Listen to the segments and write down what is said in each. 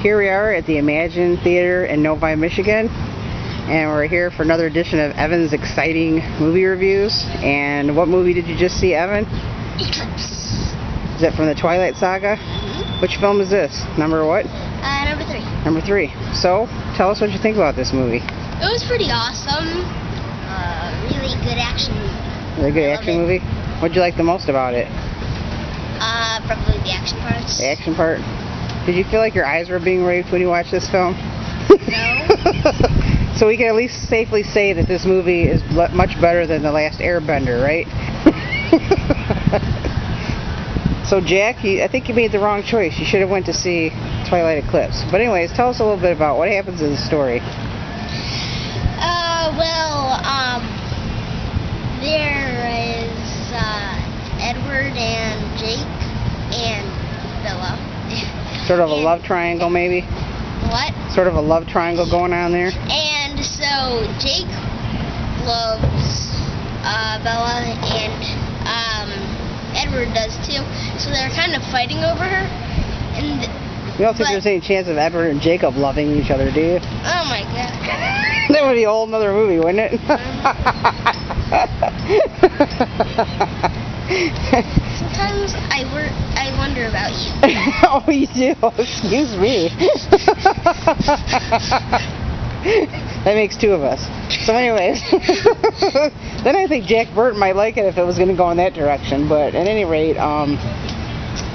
Here we are at the Imagine Theater in Novi, Michigan, and we're here for another edition of Evan's exciting movie reviews. And what movie did you just see, Evan? Eclipse. Is that from the Twilight Saga? Mm-hmm. Which film is this? Number what? Number 3. Number 3. So, tell us what you think about this movie. It was pretty awesome. Really good action movie. Really good action movie? What did you like the most about it? Probably the action parts. The action part? Did you feel like your eyes were being raped when you watched this film? No. So we can at least safely say that this movie is much better than The Last Airbender, right? So Jack, I think you made the wrong choice. You should have went to see Twilight Eclipse. But anyways, tell us a little bit about what happens in the story. There is Edward and Jake and Bella. Sort of a love triangle, maybe? What? Sort of a love triangle going on there? And so Jake loves Bella, and Edward does too. So they're kind of fighting over her. And you don't think there's any chance of Edward and Jacob loving each other, do you? oh my god. That would be a whole nother movie, wouldn't it? Sometimes I wonder about you. Oh, you do? Excuse me. That makes 2 of us. So anyways, then I think Jack Burton might like it if it was going to go in that direction. But at any rate,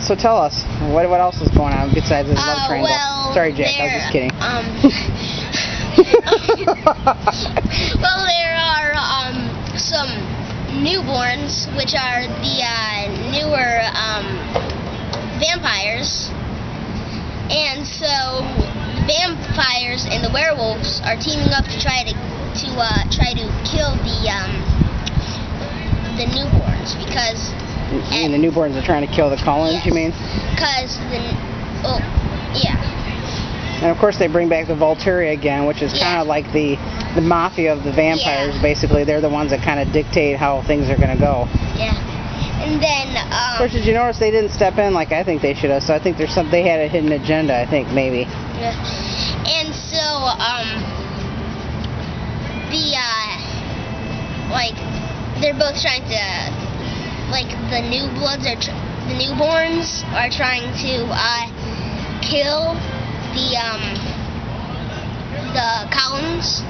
so tell us, what else is going on besides this love triangle? Well, sorry, Jack, I was just kidding. Well, there are some newborns, which are the newer vampires, and so the vampires and the werewolves are teaming up to try to kill the newborns because. And the newborns are trying to kill the Cullens, yes, you mean? Because yeah. And of course they bring back the Volturi again, which is kind of like the mafia of the vampires. Yeah. Basically, they're the ones that kind of dictate how things are going to go. Yeah. And then of course, did you notice they didn't step in like I think they should have? So I think they had a hidden agenda, I think, maybe. Yeah. And so they're both trying to, like, the newborns are trying to kill the Cullens,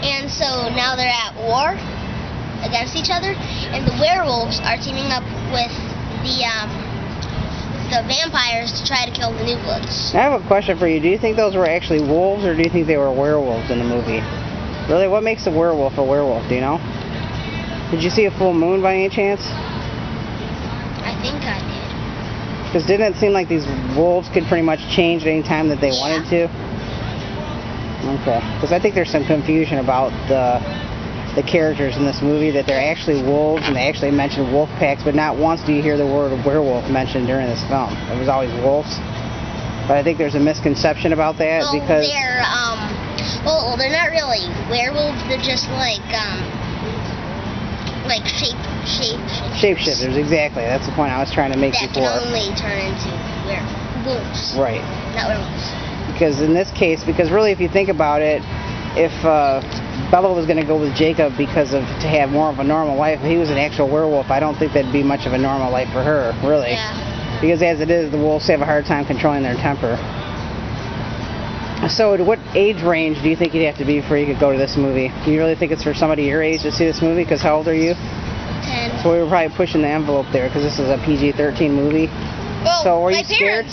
and so now they're at war against each other, and the werewolves are teaming up with the vampires to try to kill the newbloods. I have a question for you. Do you think those were actually wolves, or do you think they were werewolves in the movie? Really, what makes a werewolf, do you know? Did you see a full moon by any chance? I think I did. Because didn't it seem like these wolves could pretty much change at any time that they wanted to? Okay. Because I think there's some confusion about the characters in this movie, that they're actually wolves, and they actually mention wolf packs, but not once do you hear the word werewolf mentioned during this film. It was always wolves. But I think there's a misconception about that because they're not really werewolves. They're just like shapeshifters. Exactly. That's the point I was trying to make before. That can only turn into werewolves. Right. Not werewolves. Because in this case, really, if you think about it, if Bella was going to go with Jacob to have more of a normal life, if he was an actual werewolf, I don't think that'd be much of a normal life for her, really. Yeah. Because as it is, the wolves have a hard time controlling their temper. So at what age range do you think you'd have to be before you could go to this movie? Do you really think it's for somebody your age to see this movie? Because how old are you? 10. So we were probably pushing the envelope there, because this is a PG-13 movie. Well, so were you scared?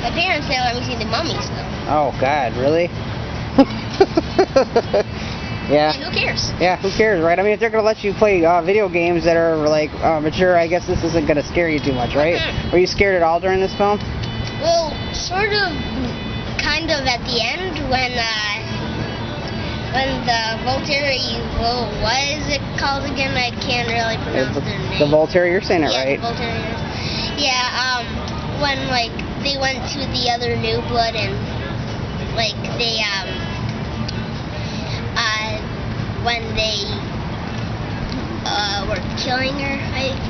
My parents they let me see the mummies, though. Oh, God, really? Yeah. And who cares? Yeah, who cares, right? I mean, if they're going to let you play video games that are, like, mature, I guess this isn't going to scare you too much, right? Mm-hmm. Were you scared at all during this film? Well, sort of, kind of at the end when the Volturi, what is it called again? I can't really pronounce their name. The Volturi, you're saying it right. The Volturi. Yeah, when, like, they went to the other new blood and, like, they, when they were killing her.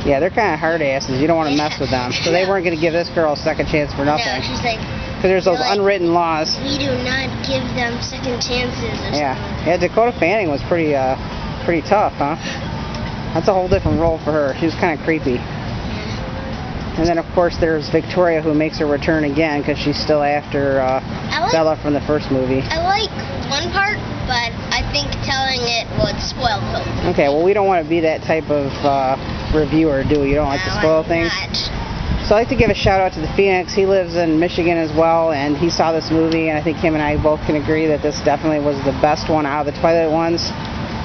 Yeah, they're kind of hard asses. You don't want to mess with them. So they weren't going to give this girl a second chance for nothing. No, she's like, Because there's those Like, unwritten laws. we do not give them second chances or Yeah. something. Yeah, Dakota Fanning was pretty tough, huh? That's a whole different role for her. She was kind of creepy. And then, of course, there's Victoria, who makes her return again because she's still after Bella from the first movie. I like one part, but I think telling it would spoil the film. Okay, well, we don't want to be that type of reviewer, do we? You don't like to spoil things? So I'd like to give a shout out to the Phoenix. He lives in Michigan as well, and he saw this movie, and I think him and I both can agree that this definitely was the best one out of the Twilight ones.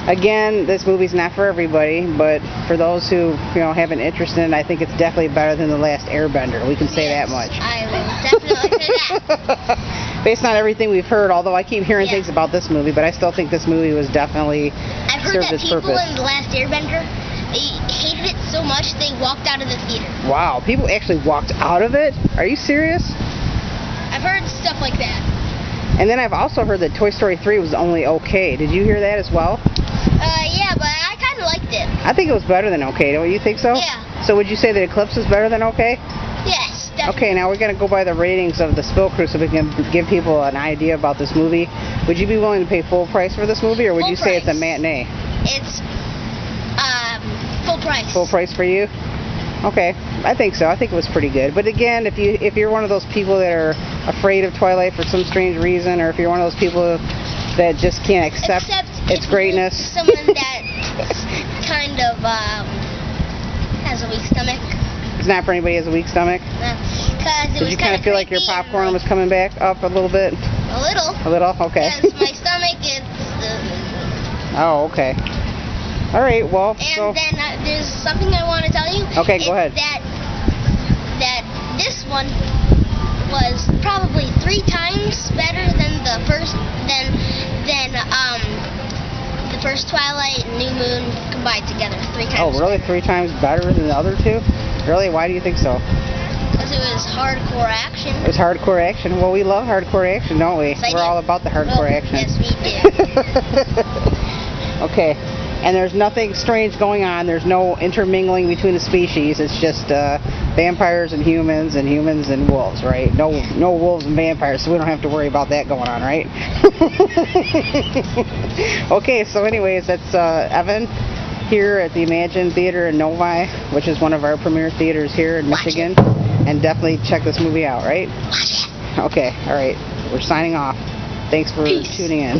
Again, this movie's not for everybody, but for those who have an interest in it, I think it's definitely better than the Last Airbender. We can say that much. I will definitely say that. Based on everything we've heard, although I keep hearing things about this movie, but I still think this movie was definitely I've heard served that its people purpose. in The Last Airbender, they hated it so much they walked out of the theater. Wow, people actually walked out of it? Are you serious? I've heard stuff like that. And then I've also heard that Toy Story 3 was only okay. Did you hear that as well? Yeah, but I kind of liked it. I think it was better than okay. Don't you think so? Yeah. So would you say that Eclipse is better than okay? Yes, definitely. Okay, now we're going to go by the ratings of the Spill Crew so we can give people an idea about this movie. Would you be willing to pay full price for this movie, or would you say it's a matinee? It's full price. Full price for you? Okay, I think so. I think it was pretty good. But again, if you're one of those people that are afraid of Twilight for some strange reason, or if you're one of those people that just can't accept its greatness. Someone that kind of has a weak stomach. It's not for anybody who has a weak stomach? Did you kind of feel like your popcorn was coming back up a little bit? A little. A little? Okay. Because my stomach is... Oh, okay. All right, well, and then there's something I want to tell you. Okay, go ahead. That this one was probably 3 times better than the first the first Twilight and New Moon combined together. 3 times. Oh, really? 3 times better than the other 2? Really? Why do you think so? Because it was hardcore action. It was hardcore action. Well, we love hardcore action, don't we? Yes, We're all about the hardcore action. Yes, we do. Okay. And there's nothing strange going on. There's no intermingling between the species. It's just vampires and humans and wolves, right? No wolves and vampires, so we don't have to worry about that going on, right? Okay, so anyways, that's Evan here at the Imagine Theater in Novi, which is one of our premier theaters here in Michigan. And definitely check this movie out, right? Watch it. Okay, all right. We're signing off. Thanks for tuning in.